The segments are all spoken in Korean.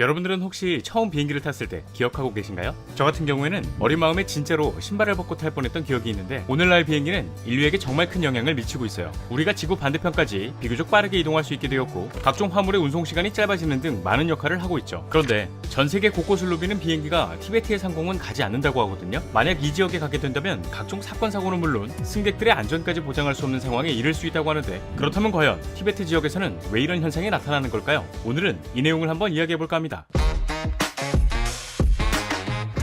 여러분들은 혹시 처음 비행기를 탔을 때 기억하고 계신가요? 저 같은 경우에는 어린 마음에 진짜로 신발을 벗고 탈 뻔했던 기억이 있는데 오늘날 비행기는 인류에게 정말 큰 영향을 미치고 있어요. 우리가 지구 반대편까지 비교적 빠르게 이동할 수 있게 되었고 각종 화물의 운송 시간이 짧아지는 등 많은 역할을 하고 있죠. 그런데 전 세계 곳곳을 누비는 비행기가 티베트의 상공은 가지 않는다고 하거든요. 만약 이 지역에 가게 된다면 각종 사건 사고는 물론 승객들의 안전까지 보장할 수 없는 상황에 이를 수 있다고 하는데 그렇다면 과연 티베트 지역에서는 왜 이런 현상이 나타나는 걸까요? 오늘은 이 내용을 한번 이야기해볼까 합니다.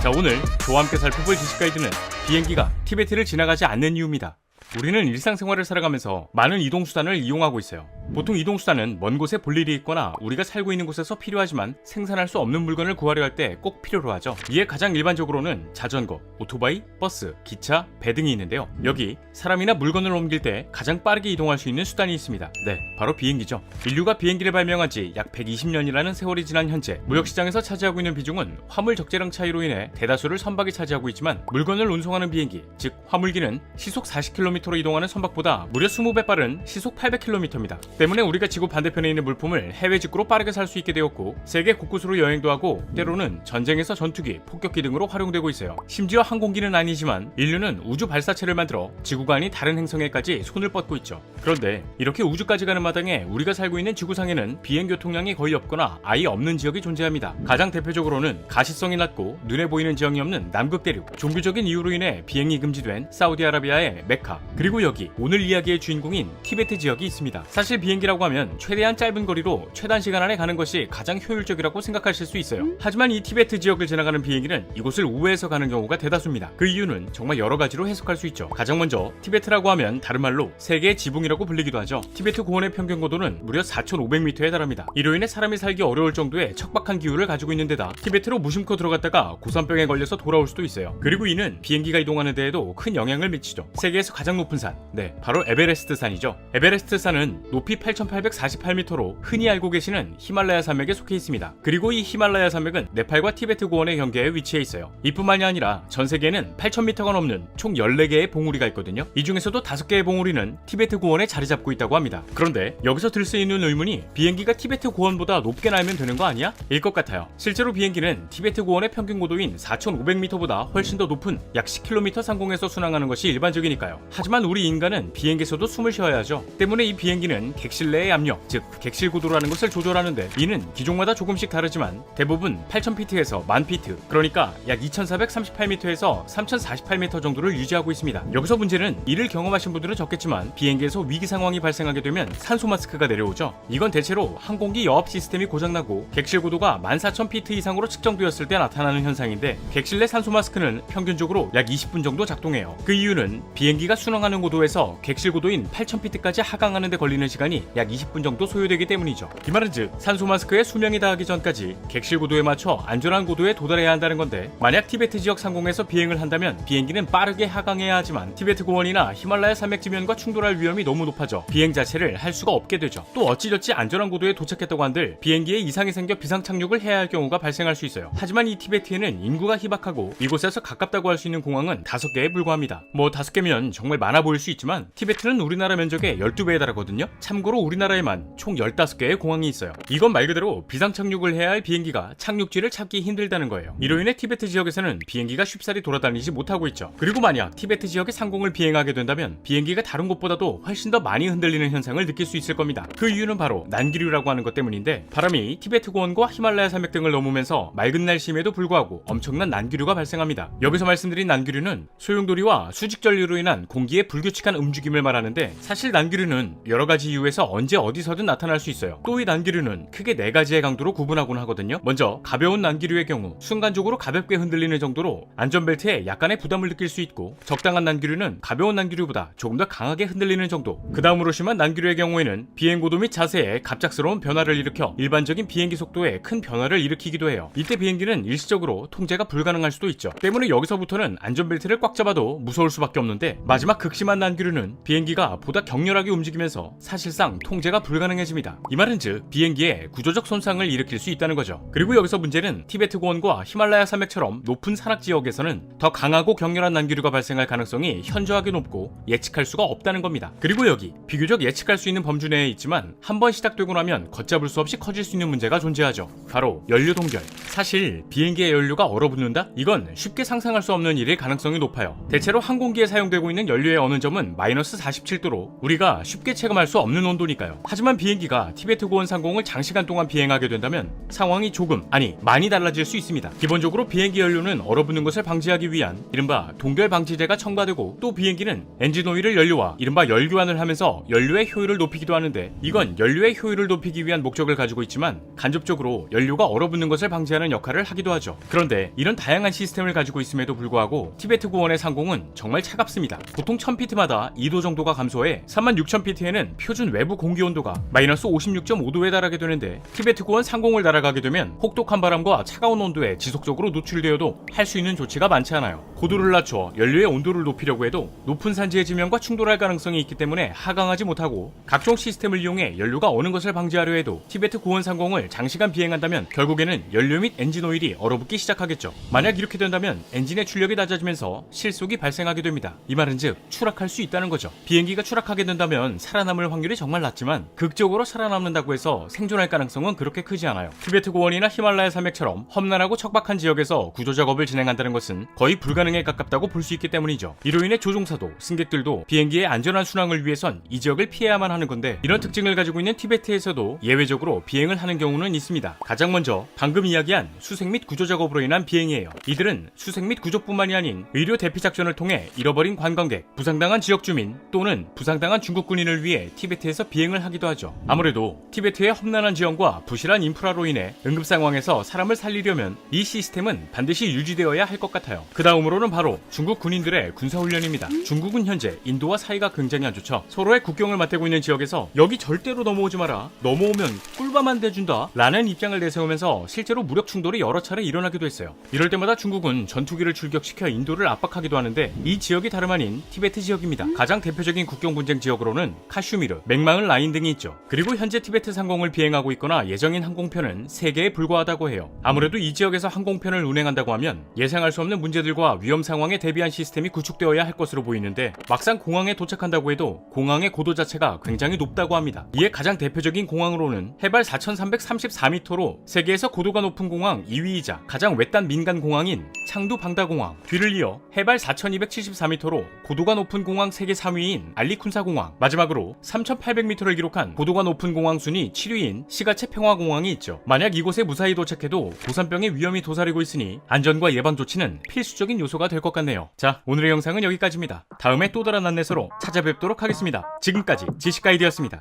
자, 오늘 저와 함께 살펴볼 지식 가이드는 비행기가 티베트를 지나가지 않는 이유입니다. 우리는 일상생활을 살아가면서 많은 이동수단을 이용하고 있어요. 보통 이동수단은 먼 곳에 볼 일이 있거나 우리가 살고 있는 곳에서 필요하지만 생산할 수 없는 물건을 구하려 할 때 꼭 필요로 하죠. 이에 가장 일반적으로는 자전거, 오토바이, 버스, 기차, 배 등이 있는데요. 여기 사람이나 물건을 옮길 때 가장 빠르게 이동할 수 있는 수단이 있습니다. 네, 바로 비행기죠. 인류가 비행기를 발명한 지 약 120년이라는 세월이 지난 현재 무역시장에서 차지하고 있는 비중은 화물 적재량 차이로 인해 대다수를 선박이 차지하고 있지만 물건을 운송하는 비행기, 즉 화물기는 시속 40km로 이동하는 선박보다 무려 20배 빠른 시속 800km입니다. 때문에 우리가 지구 반대편에 있는 물품을 해외 직구로 빠르게 살 수 있게 되었고 세계 곳곳으로 여행도 하고 때로는 전쟁에서 전투기, 폭격기 등으로 활용되고 있어요. 심지어 항공기는 아니지만 인류는 우주 발사체를 만들어 지구가 아닌 다른 행성에까지 손을 뻗고 있죠. 그런데 이렇게 우주까지 가는 마당에 우리가 살고 있는 지구상에는 비행 교통량이 거의 없거나 아예 없는 지역이 존재합니다. 가장 대표적으로는 가시성이 낮고 눈에 보이는 지형이 없는 남극 대륙, 종교적인 이유로 인해 비행이 금지된 사우디아라비아의 메카, 그리고 여기 오늘 이야기의 주인공인 티베트 지역이 있습니다. 사실 비행기라고 하면 최대한 짧은 거리로 최단 시간 안에 가는 것이 가장 효율적이라고 생각하실 수 있어요. 하지만 이 티베트 지역을 지나가는 비행기는 이곳을 우회해서 가는 경우가 대다수입니다. 그 이유는 정말 여러 가지로 해석할 수 있죠. 가장 먼저 티베트라고 하면 다른 말로 세계의 지붕이라고 불리기도 하죠. 티베트 고원의 평균 고도는 무려 4,500m에 달합니다. 이로 인해 사람이 살기 어려울 정도의 척박한 기후를 가지고 있는 데다 티베트로 무심코 들어갔다가 고산병에 걸려서 돌아올 수도 있어요. 그리고 이는 비행기가 이동하는 데에도 큰 영향을 미치죠. 세계에서 가장 높은 산, 네, 바로 에베레스트 산이죠. 에베레스트 산은 높이 8,848m로 흔히 알고 계시는 히말라야 산맥에 속해 있습니다. 그리고 이 히말라야 산맥은 네팔과 티베트 고원의 경계에 위치해 있어요. 이뿐만이 아니라 전 세계에는 8,000m가 넘는 총 14개의 봉우리가 있거든요. 이 중에서도 5개의 봉우리는 티베트 고원에 자리 잡고 있다고 합니다. 그런데 여기서 들 수 있는 의문이 비행기가 티베트 고원보다 높게 날면 되는 거 아니야? 일 것 같아요. 실제로 비행기는 티베트 고원의 평균 고도인 4,500m보다 훨씬 더 높은 약 10km 상공에서 순항하는 것이 일반적이니까요. 하지만 우리 인간은 비행기에서도 숨을 쉬어야 하죠. 때문에 이 비행기는 객실 내의 압력, 즉 객실 고도라는 것을 조절하는데 이는 기종마다 조금씩 다르지만 대부분 8,000피트에서 10,000피트, 그러니까 약 2,438m에서 3,048m 정도를 유지하고 있습니다. 여기서 문제는 이를 경험하신 분들은 적겠지만 비행기에서 위기 상황이 발생하게 되면 산소 마스크가 내려오죠. 이건 대체로 항공기 여압 시스템이 고장나고 객실 고도가 14,000피트 이상으로 측정되었을 때 나타나는 현상인데 객실 내 산소 마스크는 평균적으로 약 20분 정도 작동해요. 그 이유는 비행기가 순항하는 고도에서 객실 고도인 8,000피트까지 하강하는 데 걸리는 시간이 약 20분 정도 소요되기 때문이죠. 이 말은 즉 산소 마스크에 수명이 닿기 전까지 객실 고도에 맞춰 안전한 고도에 도달해야 한다는 건데 만약 티베트 지역 상공에서 비행을 한다면 비행기는 빠르게 하강해야 하지만 티베트 고원이나 히말라야 산맥 지면과 충돌할 위험이 너무 높아져 비행 자체를 할 수가 없게 되죠. 또 어찌저찌 안전한 고도에 도착했다고 한들 비행기에 이상이 생겨 비상 착륙을 해야 할 경우가 발생할 수 있어요. 하지만 이 티베트에는 인구가 희박하고 이곳에서 가깝다고 할 수 있는 공항은 5개에 불과합니다. 뭐 5개면 정말 많아 보일 수 있지만 티베트는 우리나라 면적의 12배에 달하거든요. 참고로 우리나라에만 총 15개의 공항이 있어요. 이건 말 그대로 비상 착륙을 해야 할 비행기가 착륙지를 찾기 힘들다는 거예요. 이로 인해 티베트 지역에서는 비행기가 쉽사리 돌아다니지 못하고 있죠. 그리고 만약 티베트 지역의 상공을 비행하게 된다면 비행기가 다른 곳보다도 훨씬 더 많이 흔들리는 현상을 느낄 수 있을 겁니다. 그 이유는 바로 난기류라고 하는 것 때문인데 바람이 티베트 고원과 히말라야 산맥 등을 넘으면서 맑은 날씨임에도 불구하고 엄청난 난기류가 발생합니다. 여기서 말씀드린 난기류는 소용돌이와 수직전류로 인한 공기의 불규칙한 움직임을 말하는데 사실 난기류는 여러 가지 이유에서 언제 어디서든 나타날 수 있어요. 또 이 난기류는 크게 4가지의 강도로 구분하곤 하거든요. 먼저 가벼운 난기류의 경우 순간적으로 가볍게 흔들리는 정도로 안전벨트에 약간의 부담을 느낄 수 있고 적당한 난기류는 가벼운 난기류보다 조금 더 강하게 흔들리는 정도. 그 다음으로 심한 난기류의 경우에는 비행 고도 및 자세에 갑작스러운 변화를 일으켜 일반적인 비행기 속도에 큰 변화를 일으키기도 해요. 이때 비행기는 일시적으로 통제가 불가능할 수도 있죠. 때문에 여기서부터는 안전벨트를 꽉 잡아도 무서울 수밖에 없는데 마지막 그 극심한 난기류는 비행기가 보다 격렬하게 움직이면서 사실상 통제가 불가능해집니다. 이 말은즉 비행기에 구조적 손상을 일으킬 수 있다는 거죠. 그리고 여기서 문제는 티베트 고원과 히말라야 산맥처럼 높은 산악 지역에서는 더 강하고 격렬한 난기류가 발생할 가능성이 현저하게 높고 예측할 수가 없다는 겁니다. 그리고 여기 비교적 예측할 수 있는 범주 내에 있지만 한번 시작되고 나면 걷잡을 수 없이 커질 수 있는 문제가 존재하죠. 바로 연료 동결. 사실 비행기의 연료가 얼어붙는다? 이건 쉽게 상상할 수 없는 일일 가능성이 높아요. 대체로 항공기에 사용되고 있는 연료의 어느 점은 마이너스 47도로 우리가 쉽게 체감할 수 없는 온도니까요. 하지만 비행기가 티베트 고원 상공을 장시간 동안 비행하게 된다면 상황이 조금, 아니 많이 달라질 수 있습니다. 기본적으로 비행기 연료는 얼어붙는 것을 방지하기 위한 이른바 동결 방지제가 첨가되고, 또 비행기는 엔진 오일을 연료와 이른바 열교환을 하면서 연료의 효율을 높이기도 하는데, 이건 연료의 효율을 높이기 위한 목적을 가지고 있지만 간접적으로 연료가 얼어붙는 것을 방지하는 역할을 하기도 하죠. 그런데 이런 다양한 시스템을 가지고 있음에도 불구하고 티베트 고원의 상공은 정말 차갑습니다. 보통 1000피트마다 2도 정도가 감소해 36,000피트에는 표준 외부 공기 온도가 마이너스 56.5도에 달하게 되는데, 티베트 고원 상공을 날아가게 되면 혹독한 바람과 차가운 온도에 지속적으로 노출되어도 할 수 있는 조치가 많지 않아요. 고도를 낮춰 연료의 온도를 높이려고 해도 높은 산지의 지면과 충돌할 가능성이 있기 때문에 하강하지 못하고, 각종 시스템을 이용해 연료가 어는 것을 방지하려 해도 티베트 고원 상공을 장시간 비행한다면 결국에는 연료 및 엔진 오일이 얼어붙기 시작하겠죠. 만약 이렇게 된다면 엔진의 출력이 낮아지면서 실속이 발생하게 됩니다. 이 말은즉 추락할 수 있다는 거죠. 비행기가 추락하게 된다면 살아남을 확률이 정말 낮지만 극적으로 살아남는다고 해서 생존할 가능성은 그렇게 크지 않아요. 티베트 고원이나 히말라야 산맥처럼 험난하고 척박한 지역에서 구조 작업을 진행한다는 것은 거의 불가능에 가깝다고 볼 수 있기 때문이죠. 이로 인해 조종사도 승객들도 비행기의 안전한 순항을 위해선 이 지역을 피해야만 하는 건데, 이런 특징을 가지고 있는 티베트에서도 예외적으로 비행을 하는 경우는 있습니다. 가장 먼저 방금 이야기한 수색 및 구조 작업으로 인한 비행이에요. 이들은 수색 및 구조뿐만이 아닌 의료 대피 작전을 통해 잃어버린 관광객, 부상당한 지역 주민 또는 부상당한 중국 군인을 위해 티베트에서 비행을 하기도 하죠. 아무래도 티베트의 험난한 지형과 부실한 인프라로 인해 응급 상황에서 사람을 살리려면 이 시스템은 반드시 유지되어야 할 것 같아요. 그 다음으로는 바로 중국 군인들의 군사훈련입니다. 중국은 현재 인도와 사이가 굉장히 안 좋죠. 서로의 국경을 맞대고 있는 지역에서 여기 절대로 넘어오지 마라, 넘어오면 꿀밤 대준다 라는 입장을 내세우면서 실제로 무력 충돌이 여러 차례 일어나기도 했어요. 이럴 때마다 중국은 전투기를 출격시켜 인도를 압박하기도 하는데, 이 지역이 다름 아닌 티베트 지역입니다. 가장 대표적인 국경 분쟁 지역으로는 카슈미르, 맥마을 라인 등이 있죠. 그리고 현재 티베트 상공을 비행하고 있거나 예정인 항공편은 3개에 불과하다고 해요. 아무래도 이 지역에서 항공편을 운행한다고 하면 예상할 수 없는 문제들과 위험 상황에 대비한 시스템이 구축되어야 할 것으로 보이는데, 막상 공항에 도착한다고 해도 공항의 고도 자체가 굉장히 높다고 합니다. 이에 가장 대표적인 공항으로는 해발 4,334m로 세계에서 고도가 높은 공항 2위이자 가장 외딴 민간 공항인 창두 방다공항, 뒤를 이어 해발 4,274m로 고도가 높은 공항 세계 3위인 알리쿤사 공항, 마지막으로 3,800m를 기록한 고도가 높은 공항 순위 7위인 시가체 평화공항이 있죠. 만약 이곳에 무사히 도착해도 고산병의 위험이 도사리고 있으니 안전과 예방 조치는 필수적인 요소가 될 것 같네요. 자, 오늘의 영상은 여기까지입니다. 다음에 또 다른 안내서로 찾아뵙도록 하겠습니다. 지금까지 지식가이드였습니다.